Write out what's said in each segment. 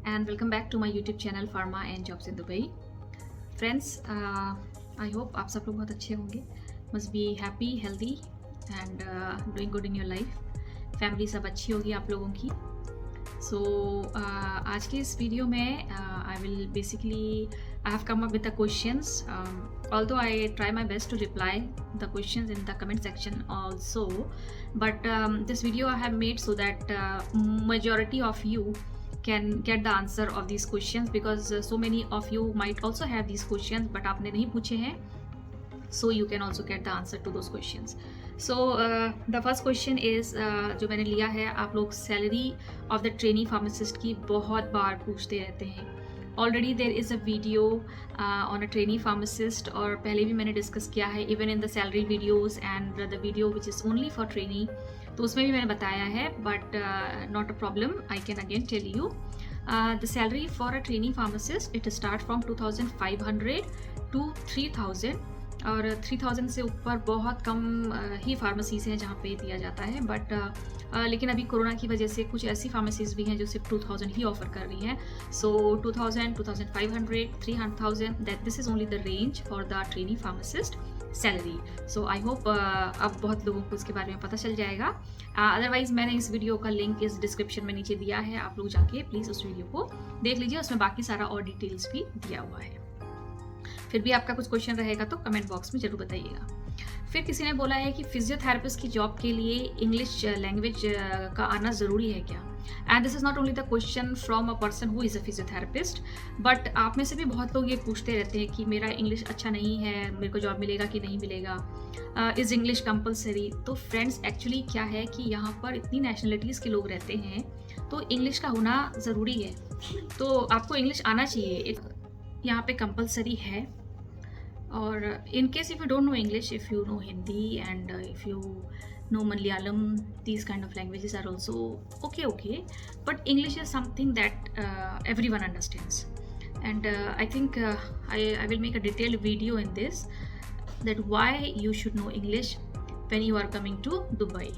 and welcome back to my YouTube channel Pharma and Jobs in Dubai. Friends, I hope आप सब लोग बहुत अच्छे होंगे. Must be happy, healthy and doing good in your life. Family सब अच्छी होगी आप लोगों की. So आज के इस वीडियो में I have come up with the questions. Although I try my best to reply the questions in the comment section also, but this video I have made so that majority of you can get the answer of these questions, because so many of you might also have these questions but आपने नहीं पूछे हैं, so you can also get the answer to those questions. So the first question is जो मैंने लिया है, आप लोग salary of the trainee pharmacist की बहुत बार पूछते रहते हैं. Already there is a video on a trainee pharmacist, और पहले भी मैंने डिस्कस किया है even in the salary videos and the video which is only for trainee, तो उसमें भी मैंने बताया है. But not a problem, I can again tell you. The salary for a trainee pharmacist it start from 2500 to 3000, और 3000 से ऊपर बहुत कम ही फार्मेसीज़ हैं जहाँ पे दिया जाता है. बट लेकिन अभी कोरोना की वजह से कुछ ऐसी फार्मेसीज़ भी हैं जो सिर्फ 2000 ही ऑफ़र कर रही हैं. सो 2000, 2500, 3000, that this is only the range for the trainee pharmacist salary. So I hope अब बहुत लोगों को इसके बारे में पता चल जाएगा. अदरवाइज़ मैंने इस वीडियो का लिंक इस डिस्क्रिप्शन में नीचे दिया है, आप लोग जाके प्लीज़ उस वीडियो को देख लीजिए, उसमें बाकी सारा और डिटेल्स भी दिया हुआ है. फिर भी आपका कुछ क्वेश्चन रहेगा तो कमेंट बॉक्स में ज़रूर बताइएगा. फिर किसी ने बोला है कि फिजियोथेरेपिस्ट की जॉब के लिए इंग्लिश लैंग्वेज का आना ज़रूरी है क्या? And this is not only the question from a person who is a physiotherapist, but आप में से भी बहुत लोग ये पूछते रहते हैं कि मेरा इंग्लिश अच्छा नहीं है, मेरे को जॉब मिलेगा कि नहीं मिलेगा, इज़ इंग्लिश कंपलसरी? तो फ्रेंड्स, एक्चुअली क्या है कि यहाँ पर इतनी नेशनलिटीज़ के लोग रहते हैं, तो इंग्लिश का होना ज़रूरी है. तो आपको इंग्लिश आना चाहिए, यहाँ पे कंपलसरी है. और in case if you don't know English, if you know Hindi and if you know Malayalam, these kind of languages are also okay, but English is something that everyone understands. And I think I will make a detailed video in this, that why you should know English when you are coming to Dubai.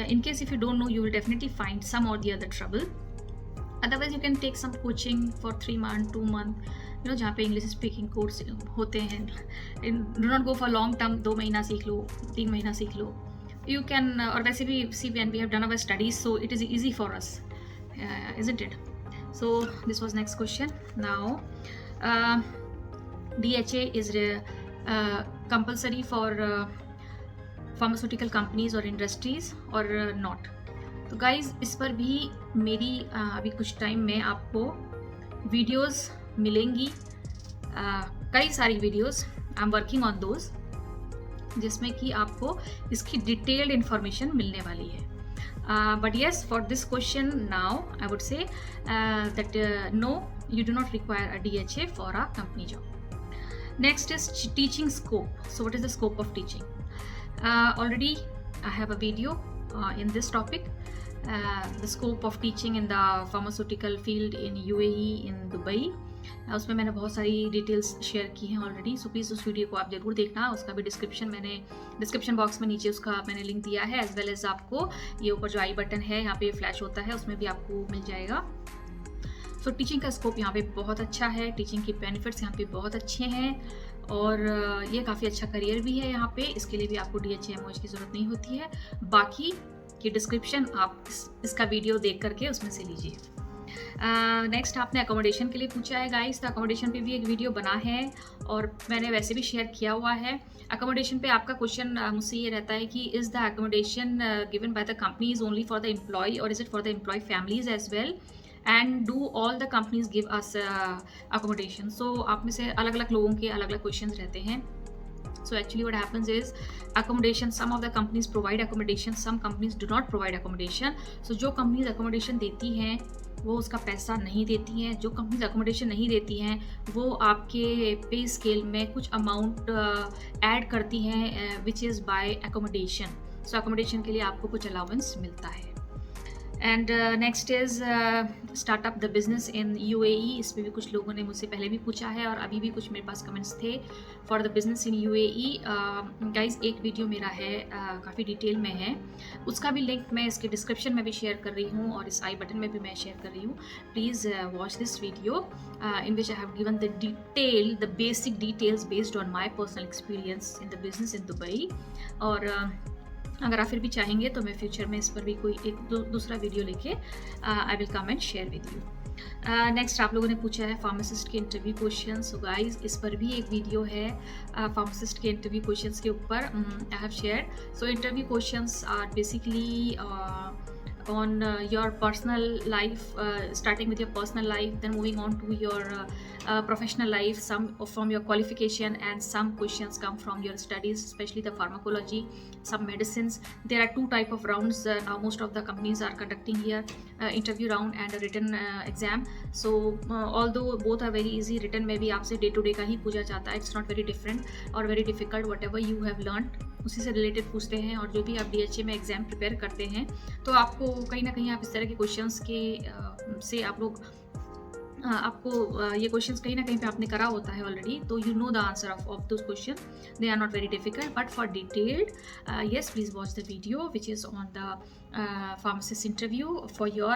In case if you don't know, you will definitely find some or the other trouble. Otherwise you can take some coaching for 3 months, 2 months, you know, जहाँ पे English speaking course होते हैं. Do not go for long term, 2 महीना सीख लो, 3 महीना सीख लो. You can, और वैसे भी see we have done our studies, so it is easy for us, isn't it? So this was next question. Now DHA is compulsory for pharmaceutical companies or industries or not? तो guys, इस पर भी मेरी अभी कुछ time में आपको videos मिलेंगी, कई सारी videos. I am working on those, जिसमें कि आपको इसकी डिटेल्ड इन्फॉर्मेशन मिलने वाली है. But yes, for this question now I would say that no, you do not require a DHA for a company job. Next is teaching scope. So what is the scope of teaching? Already I have a video in this topic, the scope of teaching in the pharmaceutical field in UAE, in Dubai. उसमें मैंने बहुत सारी details share की हैं already, so please उस video को आप ज़रूर देखना. उसका भी डिस्क्रिप्शन बॉक्स में नीचे उसका मैंने लिंक दिया है, एज वेल एज आपको ये ऊपर जो आई बटन है यहाँ पे फ्लैश होता है, उसमें भी आपको मिल जाएगा. सो टीचिंग का स्कोप यहाँ पे बहुत अच्छा है, टीचिंग के बेनिफिट्स यहाँ पे बहुत अच्छे हैं, और ये काफ़ी अच्छा करियर भी है यहाँ पे. इसके लिए भी आपको DHA MOH की ज़रूरत नहीं होती है. बाकी की डिस्क्रिप्शन आप इसका वीडियो देख करके उसमें से लीजिए. नेक्स्ट आपने अकोमोडेशन के लिए पूछा है गाइस, तो अकोमोडेशन पे भी एक वीडियो बना है और मैंने वैसे भी शेयर किया हुआ है. अकोमोडेशन पे आपका क्वेश्चन मुझसे ये रहता है कि is the accommodation given by the company is only for the employee or is it for the employee families as well, and do all the companies give us accommodation? So आप में से अलग अलग लोगों के अलग अलग क्वेश्चन रहते हैं. So actually what happens is accommodation, some of the companies provide accommodation, some companies do not provide accommodation. So जो companies accommodation देती हैं वो उसका पैसा नहीं देती हैं. जो कंपनीज अकोमोडेशन नहीं देती हैं वो आपके पे स्केल में कुछ अमाउंट ऐड करती हैं which is by accommodation. So accommodation के लिए आपको कुछ अलाउंस मिलता है. And next is startup the business in UAE। इस पर भी कुछ लोगों ने मुझसे पहले भी पूछा है और अभी भी कुछ मेरे पास कमेंट्स थे for the business in UAE। Guys एक वीडियो मेरा है, काफ़ी डिटेल में है, उसका भी लिंक मैं इसके डिस्क्रिप्शन में भी शेयर कर रही हूँ और इस आई बटन में भी मैं शेयर कर रही हूँ। Please watch this video in which I have given the basic details based on my personal experience in the business in Dubai. और अगर आप फिर भी चाहेंगे तो मैं फ्यूचर में इस पर भी कोई एक दूसरा वीडियो लेके I will come and share with you. Next आप लोगों ने पूछा है फार्मासिस्ट के इंटरव्यू क्वेश्चन। सो गाइज इस पर भी एक वीडियो है फार्मासिस्ट के इंटरव्यू क्वेश्चंस के ऊपर I have shared. So interview questions are basically on your personal life, starting with your personal life, then moving on to your professional life, some from your qualification, and some questions come from your studies, especially the pharmacology, some medicines. There are two type of rounds now most of the companies are conducting here, interview round and a written exam. So although both are very easy, written में भी आपसे day to day का ही पूछा जाता है, it's not very different or very difficult, whatever you have learned उसी से related पूछते हैं। और जो भी आप DHA में एग्ज़ाम प्रिपेयर करते हैं तो आपको कहीं ना कहीं आप इस तरह के क्वेश्चंस के से आप लोग आपको ये क्वेश्चंस कहीं ना कहीं पे आपने करा होता है ऑलरेडी, तो you know the answer of those question. They are not very difficult but for detailed yes please watch the video which is on the pharmacist interview for your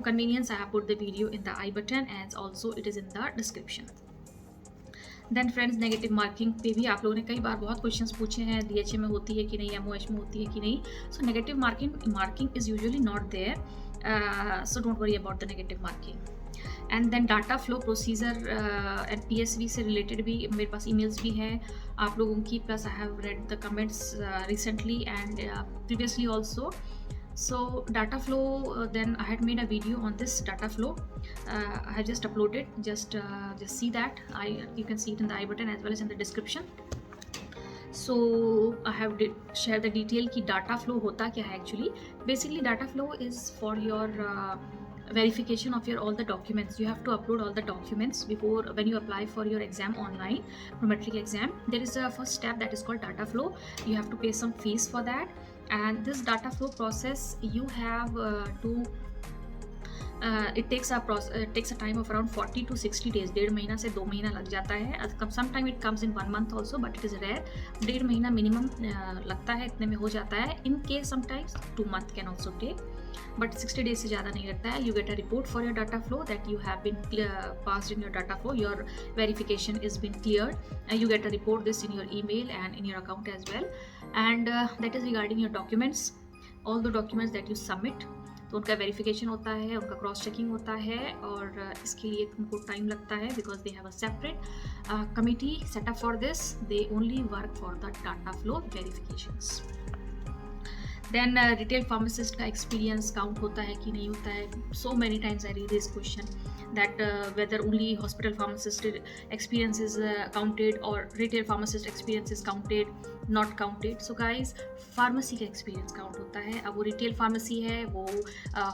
convenience. I have put the video in the I button and also it is in the description. Then friends negative marking पे भी आप लोगों ने कई बार बहुत questions पूछे हैं, DHA में होती है कि नहीं, MOH में होती है कि नहीं। So negative marking is usually not there, so don't worry about the negative marking. And then data flow procedure and PSV से रिलेटेड भी मेरे पास ईमेल्स भी हैं आप लोगों की, plus I have read the comments recently and previously also. So data flow, then I had made a video on this data flow. I have just uploaded, just see that. You can see it in the I button as well as in the description. So I have shared the detail कि data flow होता क्या है actually. Basically data flow is for your verification of your all the documents. You have to upload all the documents before when you apply for your exam online, prometric exam. There is a first step that is called data flow. You have to pay some fees for that. And this data flow process you have to it takes a time of around 40 to 60 days. 1.5 महीना से 2 महीना लग जाता है। Sometime it comes in 1 month also, but it is rare. 1.5 महीना minimum लगता है, इतने में हो जाता है। In case sometimes 2 month can also take, but 60 days से ज़्यादा नहीं लगता है। You get a report for your data flow that you have been passed in your data flow, your verification is been cleared, and you get a report this in your email and in your account as well. And that is regarding your documents, all the documents that you submit. तो उनका verification होता है, उनका cross checking होता है और इसके लिए उनको टाइम लगता है because they have a separate committee set up for this. They only work for the data flow verifications. Then retail pharmacist का एक्सपीरियंस काउंट होता है कि नहीं होता है। So many times I read this question that whether only hospital pharmacist experience is counted or retail pharmacist experience is counted, not counted. So guys, pharmacy का experience count होता है। अब वो रिटेल फार्मेसी है, वो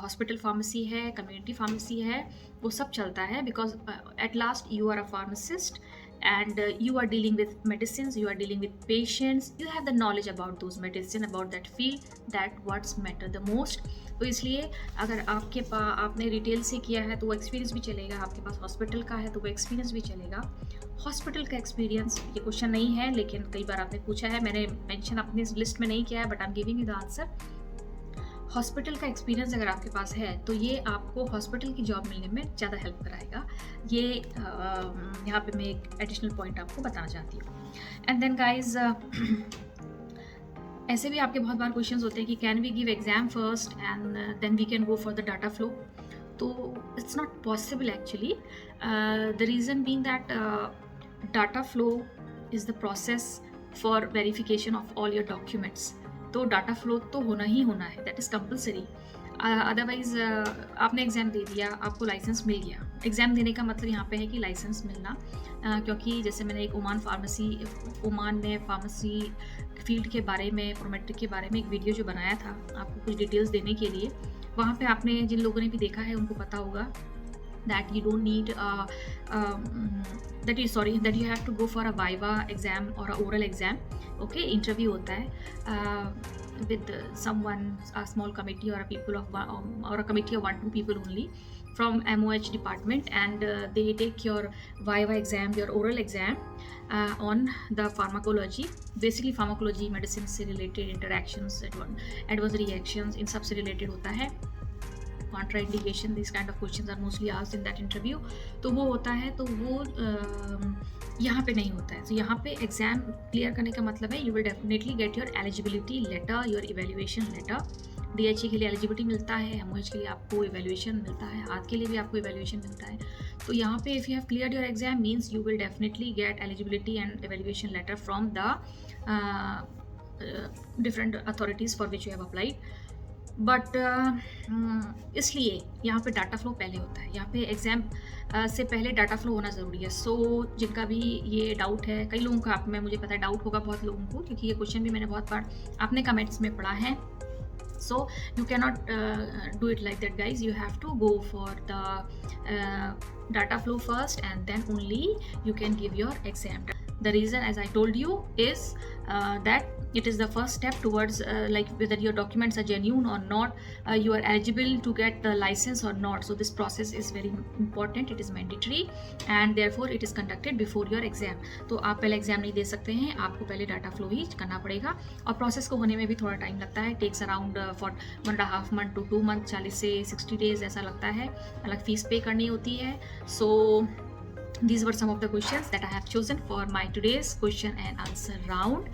हॉस्पिटल फार्मेसी है, community pharmacy है, वो सब चलता है because at last you are a pharmacist and you are dealing with medicines, you are dealing with patients, you have the knowledge about those medicine, about that field, that what's matter the most. तो इसलिए अगर आपके पास आपने retail से किया है तो वो एक्सपीरियंस भी चलेगा, आपके पास हॉस्पिटल का है तो वो एक्सपीरियंस भी चलेगा। हॉस्पिटल का एक्सपीरियंस ये क्वेश्चन नहीं है लेकिन कई बार आपने पूछा है, मैंने मेंशन अपनी इस लिस्ट में नहीं किया है but I am giving you the answer. Hospital का एक्सपीरियंस अगर आपके पास है तो ये आपको हॉस्पिटल की जॉब मिलने में ज़्यादा हेल्प कराएगा। ये यहाँ पे मैं एक एडिशनल पॉइंट आपको बताना चाहती हूँ। एंड देन गाइज ऐसे भी आपके बहुत बार क्वेश्चंस होते हैं कि can we give exam first and then we can go for the data flow. तो it's not possible actually. The reason being that data flow is the process for verification of all your documents. तो data flow तो होना ही होना है, that is compulsory. Otherwise आपने exam दे दिया, आपको लाइसेंस मिल गया। एग्ज़ाम देने का मतलब यहाँ पे है कि लाइसेंस मिलना, क्योंकि जैसे मैंने एक ओमान में फार्मेसी फील्ड के बारे में, प्रोमेट्रिक के बारे में एक वीडियो जो बनाया था आपको कुछ डिटेल्स देने के लिए, वहाँ पे आपने जिन लोगों ने भी देखा है उनको पता होगा that you don't need that you have to go for a viva exam or a oral exam. Okay, interview होता है with someone, a small committee or a people of or a committee of 1-2 people only from MOH department, and they take your viva exam, your oral exam on the pharmacology, basically pharmacology, medicine से related interactions, adverse reactions, इन सब से related होता है. Contraindication, this kind of questions are mostly asked in that interview. तो वो होता है, तो वो यहाँ पे नहीं होता है. तो यहाँ पे एग्जाम क्लियर करने का मतलब है you will definitely get your eligibility letter, your evaluation letter. DHE के लिए एलिजिबिलिटी मिलता है, MOH के लिए आपको इवेल्युएशन मिलता है, हाथ के लिए भी आपको इवेल्युएशन मिलता है. तो यहाँ पे if you have cleared your exam means you will definitely get eligibility and evaluation letter from the different authorities for which you have applied. But इसलिए यहाँ पे डाटा फ्लो पहले होता है. यहाँ पे एग्ज़ाम से पहले डाटा फ्लो होना ज़रूरी है. सो जिनका भी ये डाउट है, कई लोगों का आप में मुझे पता है डाउट होगा बहुत लोगों को, क्योंकि ये क्वेश्चन भी मैंने बहुत बार अपने कमेंट्स में पढ़ा है. So you cannot do it like that, guys. You have to go for the data flow first, and then only you can give your exam. The reason, as I told you, is that it is the first step towards like whether your documents are genuine or not, you are eligible to get the license or not. So this process is very important, it is mandatory, and therefore it is conducted before your exam. तो आप पहले exam नहीं दे सकते हैं, आपको पहले data flow ही करना पड़ेगा. और प्रोसेस को होने में भी थोड़ा टाइम लगता है, takes around for 1.5 month to 2 month, 40 से 60 days ऐसा लगता है. अलग फीस पे करनी होती है. So these were some of the questions that I have chosen for my today's question and answer round.